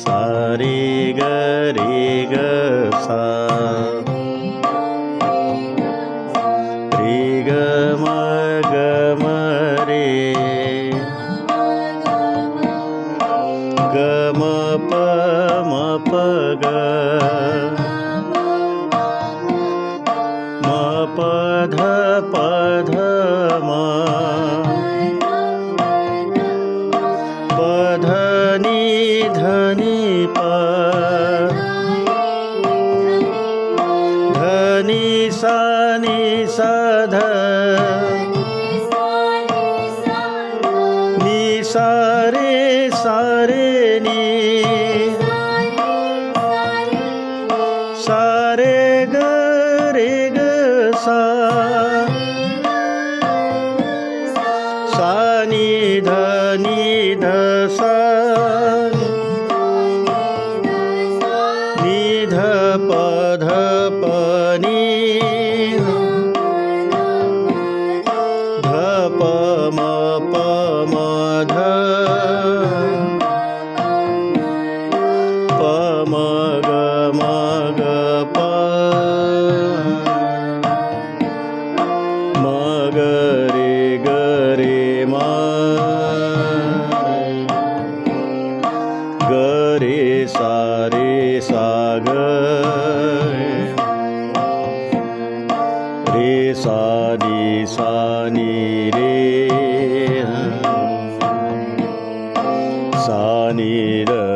सा रे ग सा रे ग म रे ग म प ग म प ध म प ध नि प ध नि सा ध नि सा रे नि सा रे ग सा सा नि ध सा नि ध प नि ध प म ध प म ग प म ग रे म ग रे सा ग रे सा नि रे सा नि र